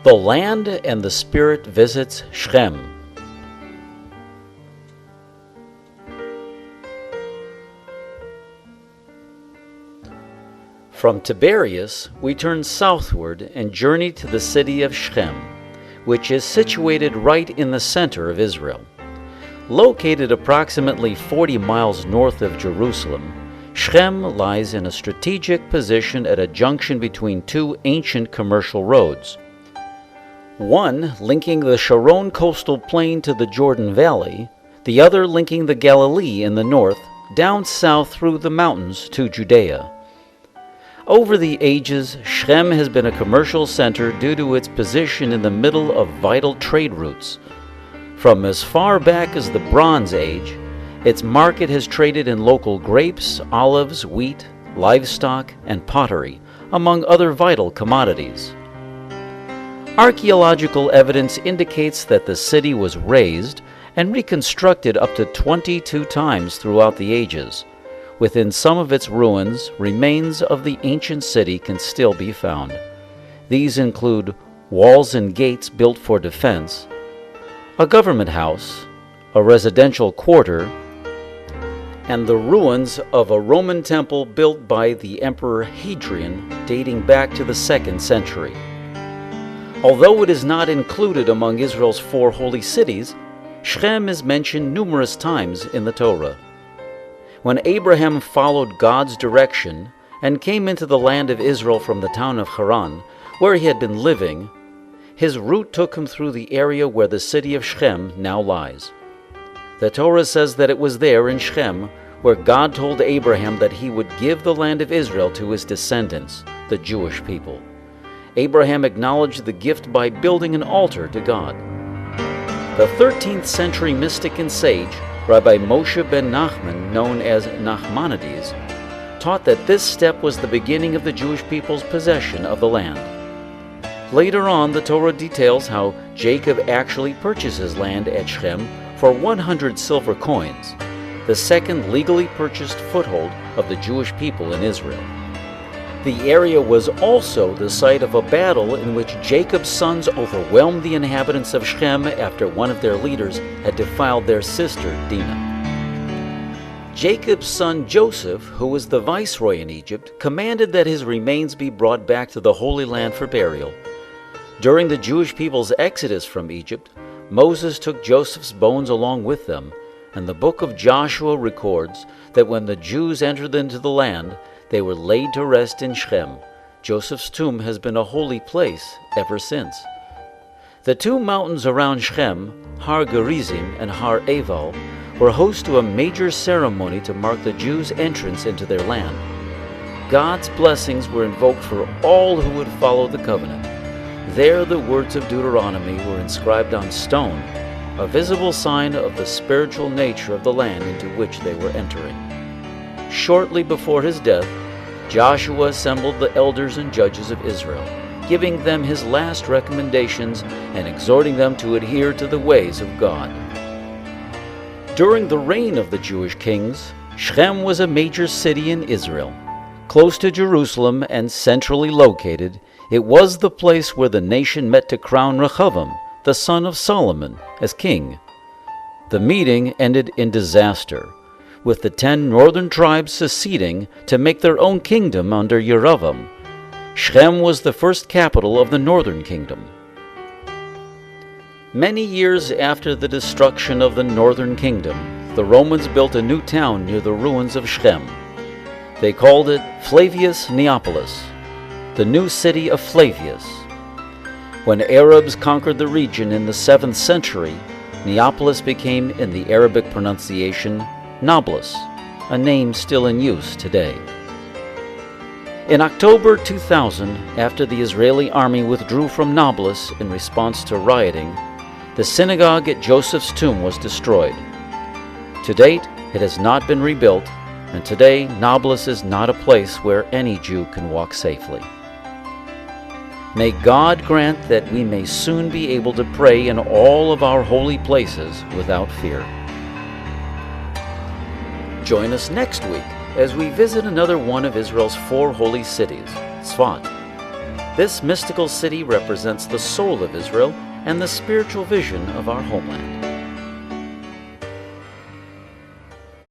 The land and the Spirit visits Shechem. From Tiberias, we turn southward and journey to the city of Shechem, which is situated right in the center of Israel. Located approximately 40 miles north of Jerusalem, Shechem lies in a strategic position at a junction between two ancient commercial roads. One linking the Sharon coastal plain to the Jordan Valley, the other linking the Galilee in the north down south through the mountains to Judea. Over the ages, Shechem has been a commercial center due to its position in the middle of vital trade routes. From as far back as the Bronze Age, its market has traded in local grapes, olives, wheat, livestock, and pottery, among other vital commodities. Archaeological evidence indicates that the city was razed and reconstructed up to 22 times throughout the ages. Within some of its ruins, remains of the ancient city can still be found. These include walls and gates built for defense, a government house, a residential quarter, and the ruins of a Roman temple built by the Emperor Hadrian dating back to the 2nd century. Although it is not included among Israel's 4 holy cities, Shechem is mentioned numerous times in the Torah. When Abraham followed God's direction and came into the land of Israel from the town of Haran, where he had been living, his route took him through the area where the city of Shechem now lies. The Torah says that it was there in Shechem where God told Abraham that he would give the land of Israel to his descendants, the Jewish people. Abraham acknowledged the gift by building an altar to God. The 13th century mystic and sage, Rabbi Moshe ben Nachman, known as Nachmanides, taught that this step was the beginning of the Jewish people's possession of the land. Later on, the Torah details how Jacob actually purchases land at Shechem for 100 silver coins, the second legally purchased foothold of the Jewish people in Israel. The area was also the site of a battle in which Jacob's sons overwhelmed the inhabitants of Shechem after one of their leaders had defiled their sister Dinah. Jacob's son Joseph, who was the viceroy in Egypt, commanded that his remains be brought back to the Holy Land for burial. During the Jewish people's exodus from Egypt, Moses took Joseph's bones along with them, and the book of Joshua records that when the Jews entered into the land, they were laid to rest in Shechem. Joseph's tomb has been a holy place ever since. The 2 mountains around Shechem, Har Gerizim and Har Eval, were host to a major ceremony to mark the Jews' entrance into their land. God's blessings were invoked for all who would follow the covenant. There the words of Deuteronomy were inscribed on stone, a visible sign of the spiritual nature of the land into which they were entering. Shortly before his death, Joshua assembled the elders and judges of Israel, giving them his last recommendations and exhorting them to adhere to the ways of God. During the reign of the Jewish kings, Shechem was a major city in Israel. Close to Jerusalem and centrally located, it was the place where the nation met to crown Rehoboam, the son of Solomon, as king. The meeting ended in disaster, with the 10 northern tribes seceding to make their own kingdom under Yerovam. Shechem was the first capital of the northern kingdom. Many years after the destruction of the northern kingdom, the Romans built a new town near the ruins of Shechem. They called it Flavius Neapolis, the new city of Flavius. When Arabs conquered the region in the 7th century, Neapolis became, in the Arabic pronunciation, Nablus, a name still in use today. In October 2000, after the Israeli army withdrew from Nablus in response to rioting, the synagogue at Joseph's tomb was destroyed. To date, it has not been rebuilt, and today Nablus is not a place where any Jew can walk safely. May God grant that we may soon be able to pray in all of our holy places without fear. Join us next week as we visit another one of Israel's 4 holy cities, Tzfat. This mystical city represents the soul of Israel and the spiritual vision of our homeland.